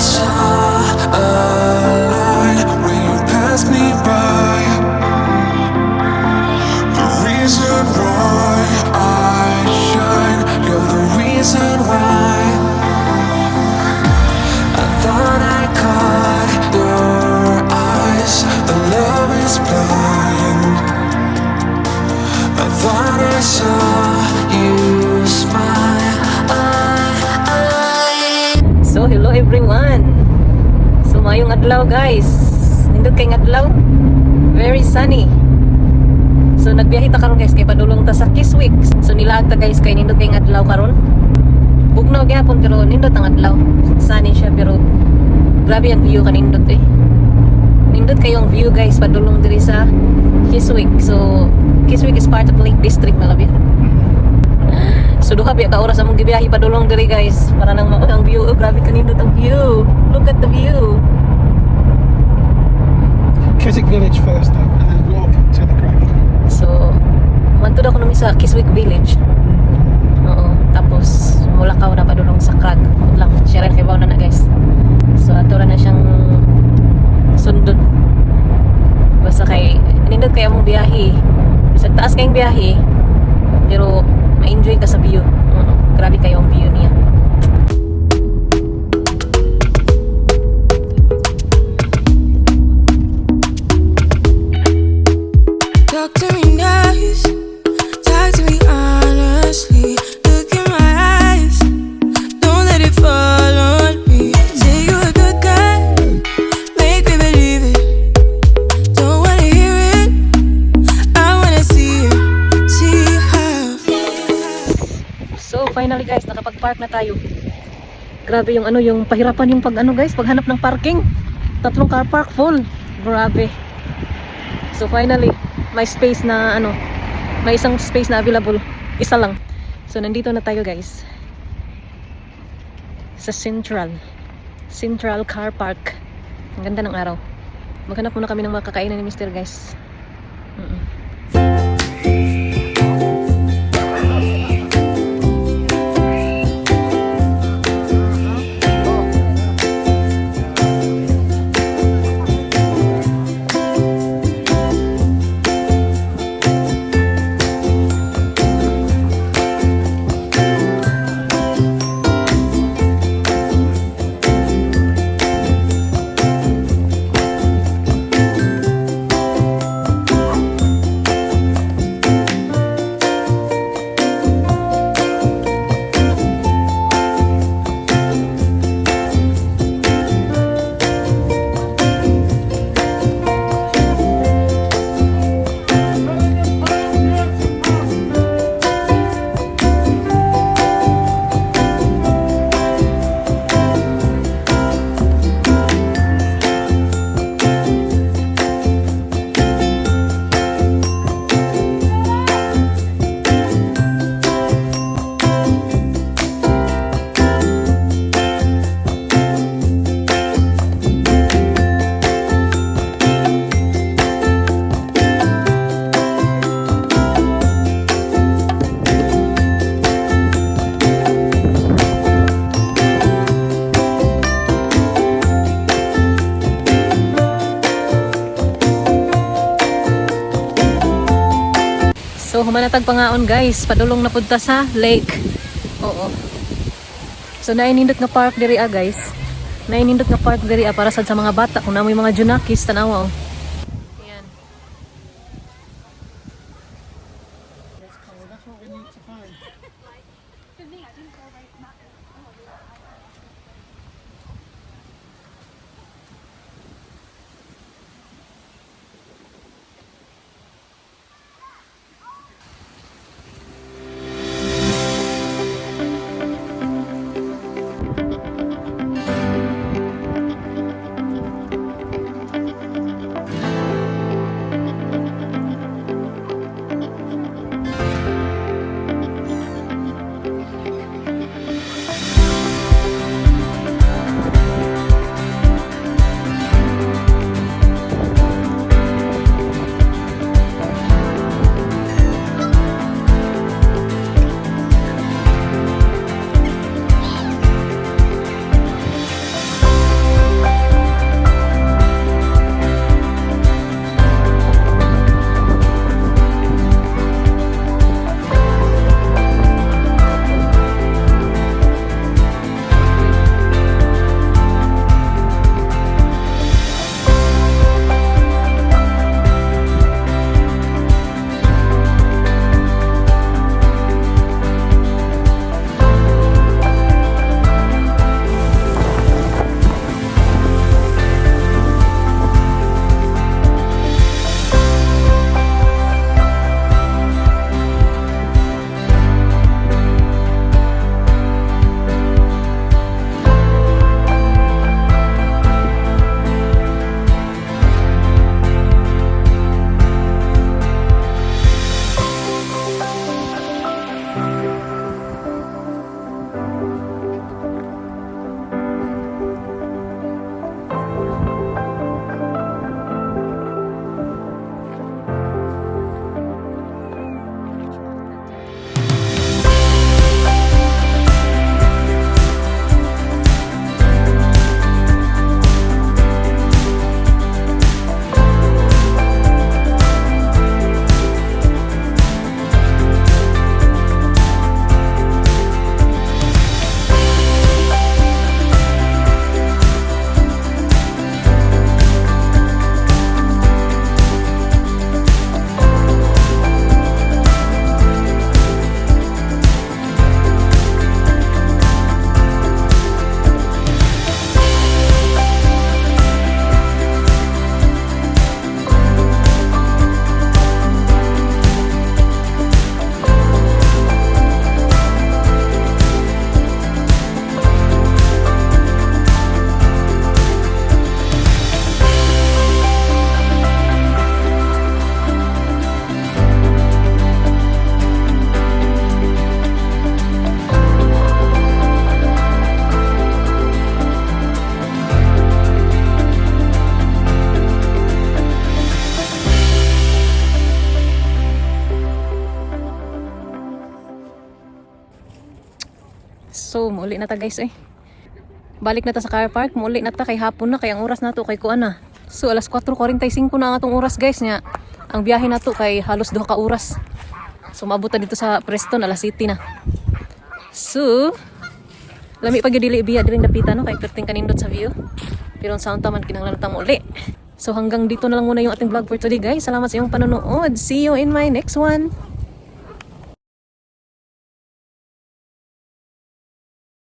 saw a light when you passed me by. The reason why I shine, you're the reason why. I thought I caught your eyes, the love is blind. I thought I saw you smile. So hello everyone. So mayong adlaw guys. Nindot kay adlaw. Very sunny. So nagbiyahe ta karon guys kay padulong ta sa Kiswick. So nilaag ta guys kay nindot kay adlaw karon. Bugnaw gyapon pero nindot ang adlaw. Sunny siya pero grabe ang view kanindot eh. Nindot kayong view guys padulong diri sa Kiswick. So Kiswick is part of Lake District malabi. So duha biya ka oras among gibiyahe padulong diri guys para nang mao ang view. Oh, grabe kanindot ang view. Look at the view. Keswick Village first though, and then walk to the crack. So mantud ako nami sa Kiswick Village. Oo, tapos mulakaw na padulong sa Krag. Lang share kay bawo na guys. So ato ra na siyang sundon. Basta kay nindot kay among biyahe. Sa taas kayong biyahe pero ma-enjoy ka sa view. Grabe kayo ang view niya. Talk to me nice, talk to me honestly. Look in my eyes, don't let it fall on me. Say you're a good guy, make me believe it. Don't wanna hear it, I wanna see it, see how. So finally guys, nakapag-park na tayo. Grabe yung yung pahirapan yung pag guys, paghanap ng parking. 3 car park full. Grabe. So finally, may space na may isang space na available. Isa lang. So nandito na tayo guys. Sa Central Car Park. Ang ganda ng araw. Maghanap muna kami ng mga kakainan ni Mr. guys. So humanatag pangaon guys, padulong na punta sa lake. Oo. So nainindot nga park diri guys. Nainindot nga park diri para sad sa mga bata kung namoy mga junakis tanawa. Ayan. That's what we need to find. na ta guys eh. Balik na ta sa car park, muli na ta kay hapon na kay ang oras nato kay kuan na. So alas 4:45 na ang atong oras guys nya. Ang biyahe nato kay halos 2 ka oras. So maabot ta dito sa Preston alas 7 na. So lami pag yung dili biya diring dapita no kay perting kanindot sa view. Pero ang sound taman kinahanglan ta muli. So hanggang dito na lang muna yung ating vlog for today guys. Salamat sa iyong panonood. See you in my next one.